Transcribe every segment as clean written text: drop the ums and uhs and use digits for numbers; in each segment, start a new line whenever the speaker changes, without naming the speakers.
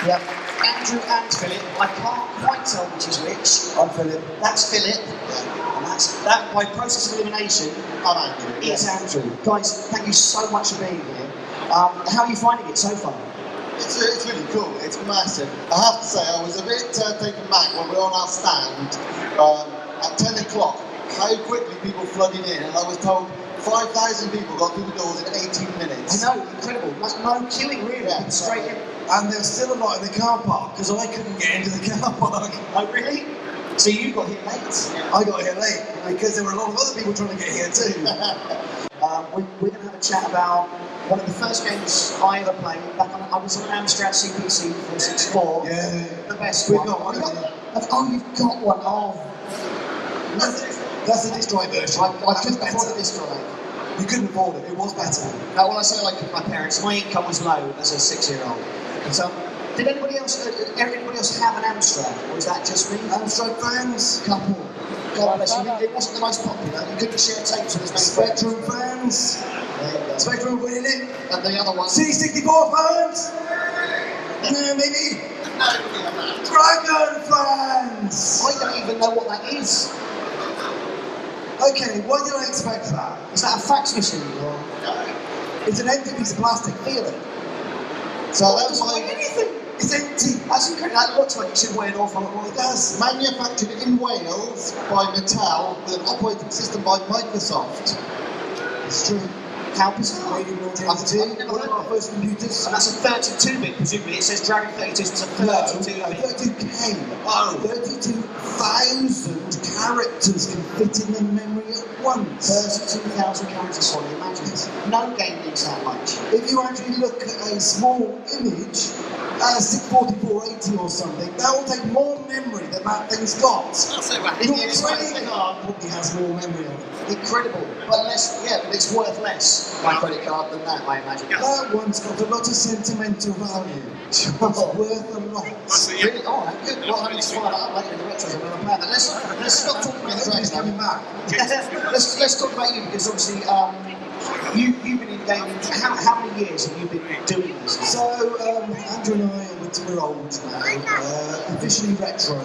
Yep. Andrew and Philip. I can't quite tell which is which.
I'm Philip.
That's Philip.
Yeah.
And that by process of elimination, I'm Andrew. It's Andrew. Guys, thank you so much for being here. How are you finding it so far?
It's really cool. It's massive. I have to say, I was a bit taken back when we were on our stand at 10 o'clock. How quickly people flooded in, and I was told 5,000 people got through the doors in 18 minutes.
I know, incredible. No queuing really,
Yeah.
straight in.
And there's still a lot in the car park because I couldn't get into the car park.
Oh really? So you got here late?
I got here late because there were a lot of other people trying to get here too.
We're going to have a chat about one of the first games I ever played. I was on Amstrad CPC 464.
Yeah.
The best
We've
one.
got one.
Oh, you've got one. Oh.
That's the disc drive version.
I couldn't afford a disc drive.
You couldn't afford it. It was better.
Now, when I say like my parents, my income was low as a 6-year-old. So, did anybody else have an Amstrad, or was that just me?
Amstrad fans.
Couple. God bless you. It wasn't the most popular. You couldn't share tapes with as many
Spectrum fans. Spectrum winning it.
and the other one.
C64 fans. Yeah, maybe. Dragon fans.
I don't even know what that is.
Okay, what did I expect that?
Is that a fax machine? Or?
It's an empty piece of plastic.
Feel it.
So
That
that's
doesn't weigh
why
anything.
It's empty.
That's incredible. That looks like it should weigh an awful lot more.
It does.
manufactured in Wales by Mattel with an operating system by Microsoft.
It's true.
How bizarre.
Made in
I've
1982.
never
One
heard
of our
of it.
first computers.
And that's a 32-bit, presumably. It says Dragon 32, it's a
No,
32-bit.
32K.
Oh.
32,000 characters can fit in the memory at once.
32,000 characters, sorry, imagine this. No game needs that much.
If you actually look at a small image, 64480 or something, that will take more memory than that thing's got.
That's it, right.
Your
It's
credit card probably has more memory on it.
incredible. But less, yeah, but it's worth less, my credit card, than that, I imagine.
That one's got a lot of sentimental value. It's worth a lot.
Really? All right, good. Well, I mean, it's fine. I'm later in the retros. I'm going to play that. Let's stop talking about the
Everybody's
Dragon.
coming back.
let's talk about you, because obviously you've been in gaming. How many years have you been doing this?
So, Andrew and I, we're old now, officially retro, I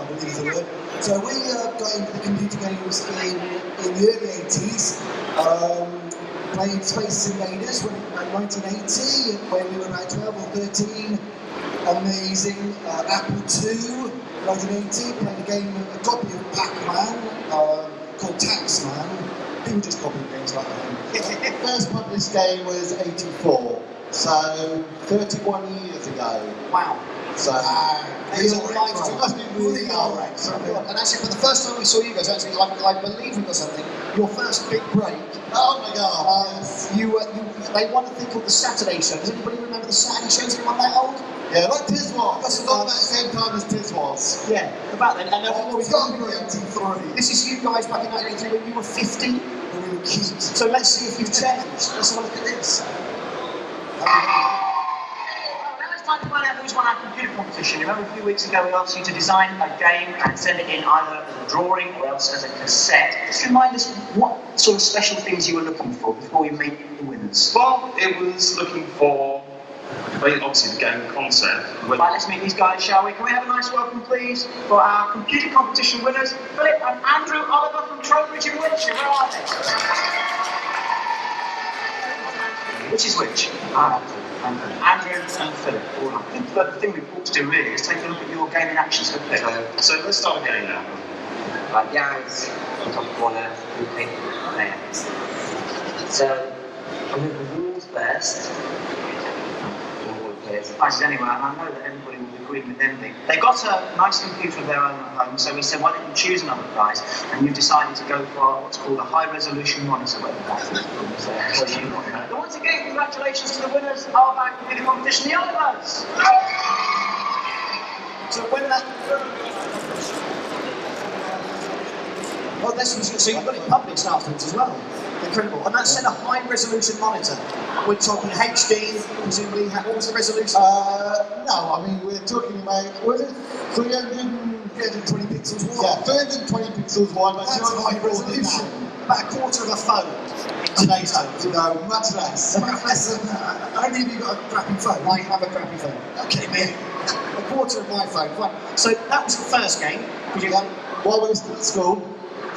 believe is the word. So we got into the computer games in the early 80s, played Space Invaders in 1980, when we were about 12 or 13. Amazing. Apple II, 1980, played a copy of Pac-Man, called Taxman. People just copy games like that.
The first published game was 84, so 31 years ago.
Wow.
So
It's
we
all
are
right.
retro.
It must be really all right. And actually, for the first time we saw you guys, actually, I believe we got something. Your first big break.
Oh my god, yes.
They won a thing called the Saturday Show. Does anybody remember the Saturday Show? Is anyone that old?
Yeah, like Tiz was. This is all about the same time as Tiz was.
Yeah, about then. And
We've got 83.
this is you guys back in 1983 when you were 50.
When we were kids.
So let's see if you've changed. Let's have a look at this.
Now it's time to find out who's won our computer competition. Remember a few weeks ago we asked you to design a game and send it in either as a drawing or else as a cassette. Just remind us what sort of special things you were looking for before you made the winners.
Well, it was looking for, obviously, the game concept.
Right, let's meet these guys, shall we? Can we have a nice welcome, please, for our computer competition winners, Philip and Andrew Oliver from Trowbridge in Wiltshire. Where are they? Which is which? Andrew and Philip. All right. I think the thing we've got to do really is take a look at your game in action. So, Philip.
So let's start again now.
Guys, on top corner, we pick there. So, I'm going to the rules first.
Prices anyway, and I know that everybody will be agreeing with them. They've got a nice computer of their own at home, so we said, why don't you choose another prize? And you've decided to go for what's called a high-resolution monitor, whatever that is. So once again, congratulations to the winners of our computer competition, the Olivers!
So when that... Well, this was, so you've got it published afterwards as well. Incredible. And that said a high-resolution monitor. We're talking HD, presumably. What was the resolution?
No, I mean, we're talking about, was it
320 pixels wide.
Yeah, 320 pixels wide, but
That's high resolution.
About a quarter of a phone. Today's times.
No, much less.
Much less than that. How many of you got a crappy phone?
I have a crappy phone. Okay, me. A quarter of my phone. Right. So that was the first game. Did you
While we were still at school,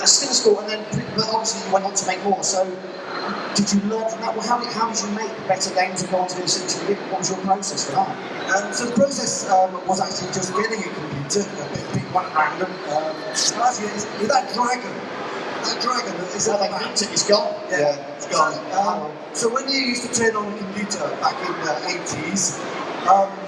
still at school, and then but obviously you went on to make more. So did you learn from that? Well, how did you make better games and go on to do something? What was your process for that?
So the process was actually just getting a computer, a big one at random. Actually, with that dragon that is
So
at the
they
back.
picked it. It's gone.
yeah, it's gone.
So when you used to turn on a computer back in the 80s,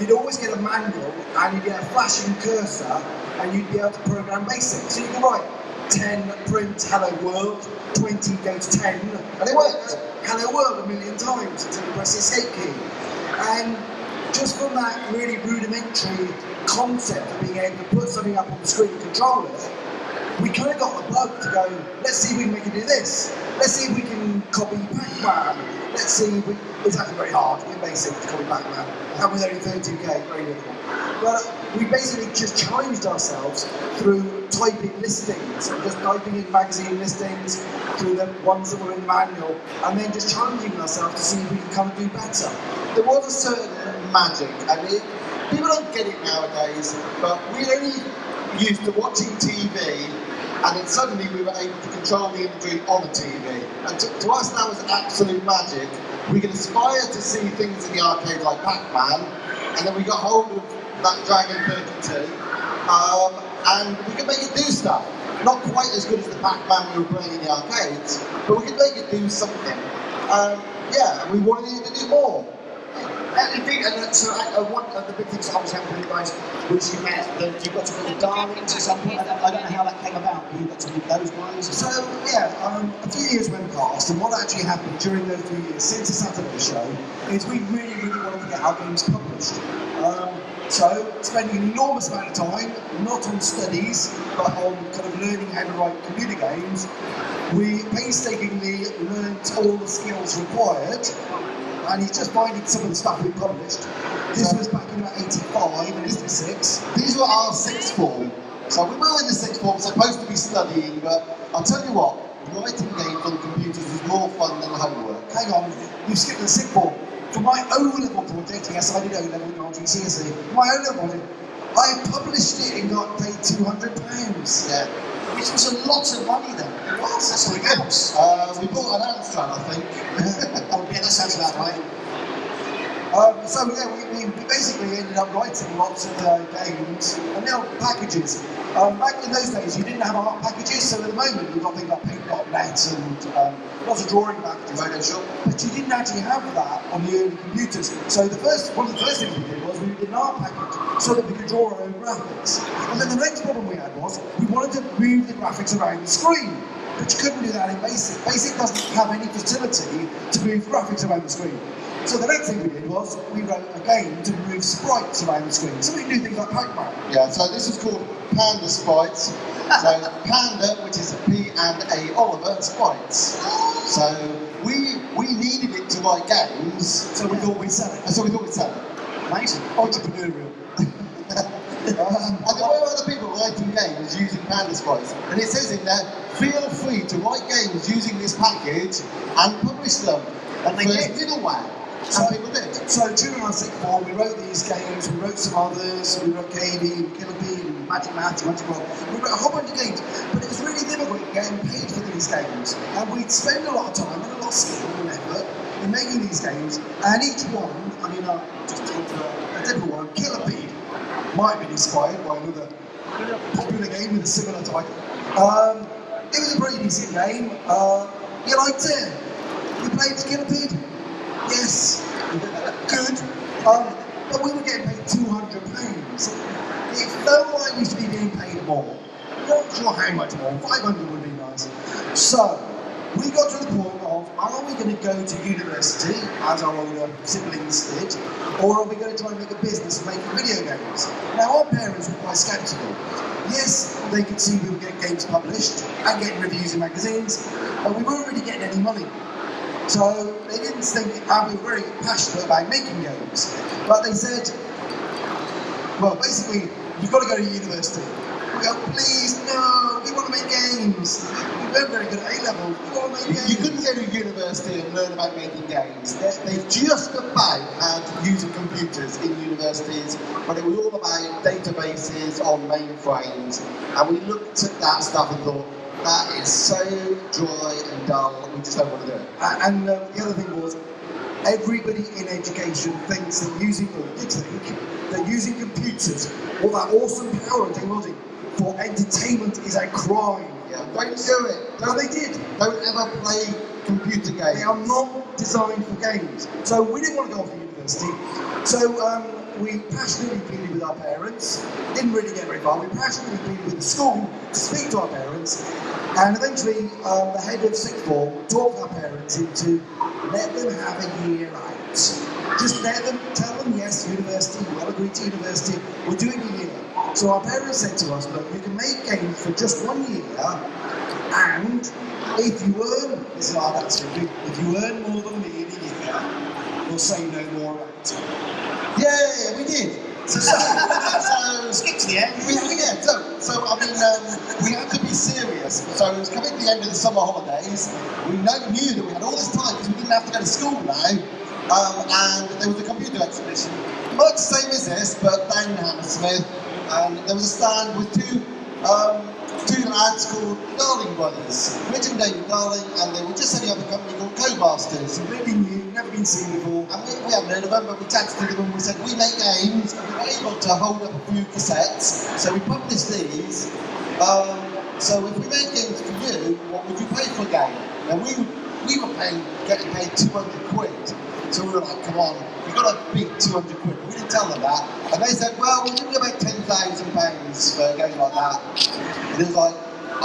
you'd always get a manual and you'd get a flashing cursor and you'd be able to program BASIC. So you could write 10 print hello world, 20 go to 10, and it worked. Hello world a million times until you press the escape key. And just from that really rudimentary concept of being able to put something up on the screen and control it, we kind of got the bug to go, let's see if we can make it do this. Let's see if we can copy Pac-Man. Let's see if we... It's actually very hard in BASIC to copy Pac-Man. And with only 32k, very difficult. But we basically just challenged ourselves through typing listings, and just typing in magazine listings, through the ones that were in the manual, and then just challenging ourselves to see if we could kind of do better.
There was a certain magic. I mean, people don't get it nowadays, but we only used to watching TV, and then suddenly we were able to control the imagery on the TV. And to us, that was absolute magic. We could aspire to see things in the arcade like Pac-Man, and then we got hold of that Dragon 32, and we could make it do stuff. Not quite as good as the Pac-Man we were playing in the arcades, but we could make it do something. Yeah, we wanted it to do more.
Indeed, and so one of the big things that I was having with you guys was you got to meet the Darlings at some point. I don't know how that came about, but you got to meet those guys.
So yeah, a few years went past, and what actually happened during those few years since the Saturday show is we really wanted to get our games published. So spending an enormous amount of time, not on studies, but on kind of learning how to write computer games, we painstakingly learnt all the skills required. And he's just finding some of the stuff we published. This was back in about 85 and 86.
These were our sixth form. So we were in the sixth form, supposed to be studying, but I'll tell you what, writing games on computers is more fun than homework.
Hang on, you skipped the sixth form. For my O-level project, yes, I did O-level in GCSE. My O-level project, I published it and got paid £200.
Yeah.
Which was a lot of money then. It was, that's what it counts.
We bought an Amstrad, I think.
Yeah, that sounds about right.
So yeah, we basically ended up writing lots of games and now packages. Back in those days, you didn't have art packages, so at the moment you've got things like paint.net and lots of drawing packages.
Photoshop.
But you didn't actually have that on the early computers. So one of the first things we did was we did an art package so that we could draw our own graphics. And then the next problem we had was we wanted to move the graphics around the screen. But you couldn't do that in BASIC. BASIC doesn't have any facility to move graphics around the screen. So the next thing we did was we wrote a game to move sprites around the screen. So we could do things like Pac-Man.
Yeah, so this is called Panda Sprites. So Panda, which is P&A Oliver, Sprites. So we needed it to write games.
So we thought we'd sell it.
And so we thought we'd sell it.
Amazing.
Entrepreneurial.
And there were other people writing games using Panda Sprites. And it says in there, feel free to write games using this package and publish them.
And they did.
Middleware.
So
people did.
So during our sixth form, we wrote these games, we wrote some others, we wrote KB, and Killipede, and Magic Math, and Magic World. We wrote a whole bunch of games, but it was really difficult getting paid for these games. And we'd spend a lot of time and a lot of skill and effort in making these games, and each one, I mean, just take a typical one, Killipede, might have been inspired by another popular game with a similar title. It was a pretty decent game. You liked it? You played Killipede? Yes, good. But we were getting paid £200. It felt like we should be being paid more. Not sure how much more, 500 would be nice. So, we got to the point of, are we going to go to university, as our older siblings did, or are we going to try and make a business of making video games? Now, our parents were quite sceptical. Yes, they could see we were getting games published and getting reviews in magazines, but we weren't really getting any money. So they didn't think, we were very passionate about making games. But they said, well, basically, you've got to go to university. We go, please, no, we want to make games. games. We weren't very good at A-level. We want to make games.
You couldn't go to university and learn about making games. They just about had using computers in universities, but it was all about databases on mainframes. And we looked at that stuff and thought, that is so dry and dull, we just don't want to do it.
And the other thing was, everybody in education thinks that using, or did think, that using computers, all that awesome power and technology, for entertainment is a crime.
Yeah, don't do it.
No, they did.
Don't ever play computer games.
They are not designed for games. So we didn't want to go off to university. So we passionately pleaded with our parents. Didn't really get very far. We passionately pleaded with the school to speak to our parents. And eventually, the head of sixth form talked our parents into let them have a year out. Just let them, tell them yes, university, we'll agree to university, we're doing a year. So our parents said to us, look, you can make games for just 1 year, and if you earn, this is our answer, if you earn more than me in a year, we'll say no more about it.
Yeah, we did. So
Skip to the end.
So I mean, we had to be serious. So it was coming to the end of the summer holidays. We knew that we had all this time because we didn't have to go to school now. And there was a computer exhibition, much the same as this, but down in Hammersmith. And there was a stand with two lads called Darling Brothers, Rich and David Darling, and they were just setting up a company called Codemasters.
Really new, never been seen before.
And we hadn't heard of them, but we texted them and we said, we make games, and we were able to hold up a few cassettes, so we published these. So if we made games for you, what would you pay for a game? Now we were getting paid 200 quid. So we were like, come on, you've got to beat 200 quid. But we didn't tell them that. And they said, well, we'll give you about £10,000 for a game like that. And it was like,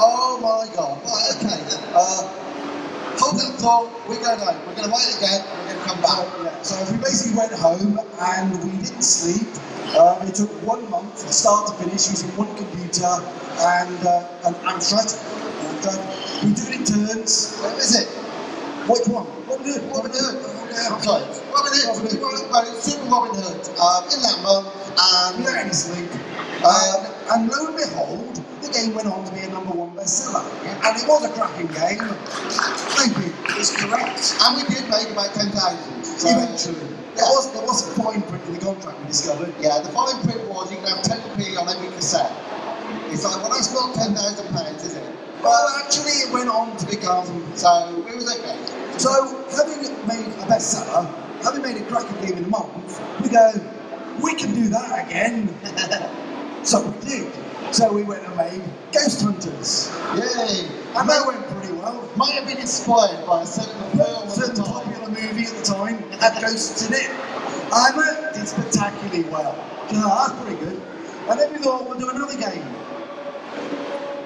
oh my God, right, okay. Hold that thought, we're going home. We're going to write it again, and we're going to come back.
Yeah. So we basically went home and we didn't sleep. It took 1 month from start to finish using one computer and an Amstrad. We do it in turns.
What is it?
Which one? Robin Hood.
Robin Hood. Sorry. Robin Hood. Well, it's Super Robin Hood in that month, and
Without any sleep. And lo and behold, the game went on to be a #1 bestseller. And it was a cracking game. Thank you.
It's correct.
and we did make about 10,000. So,
Eventually. There was a fine print in the contract we discovered.
yeah, the fine print was you can have 10p on every cassette. It's like, well, that's not £10,000, is it?
Well, actually, it went on to become.
So it was okay.
So, having made a bestseller, having made a cracking game in a month, we go, we can do that again. So we did. So we went and made Ghost Hunters.
Yay!
And that went pretty well.
Might have been inspired by a certain film at the
Certain
time.
popular movie at the time had ghosts in it. And that did spectacularly well. So that's pretty good. And then we thought we'll do another game.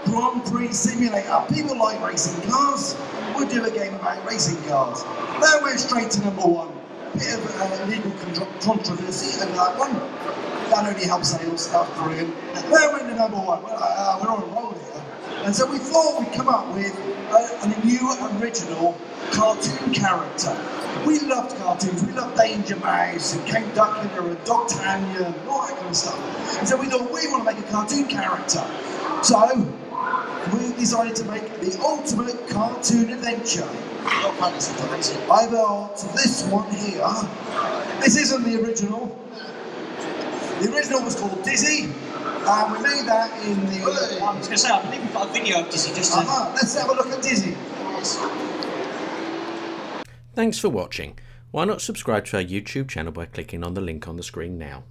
Grand Prix Simulator. People like racing cars. We'll do a game about racing cars. That went straight to #1. Bit of legal controversy over that one. That only helps sales, that's brilliant. That went to #1. We're on a roll here. And so we thought we'd come up with a new original cartoon character. We loved cartoons. We loved Danger Mouse and Count Duckula and D'Artagnan and all that kind of stuff. And so we thought we want to make a cartoon character. So we decided to make the ultimate cartoon adventure.
Not funny sometimes.
I've got this one here. This isn't the original. The original was called Dizzy, and we made that in the.
I was going to say, I believe we've got a video of Dizzy just to.
Let's have a look at Dizzy.
Thanks for watching. Why not subscribe to our YouTube channel by clicking on the link on the screen now.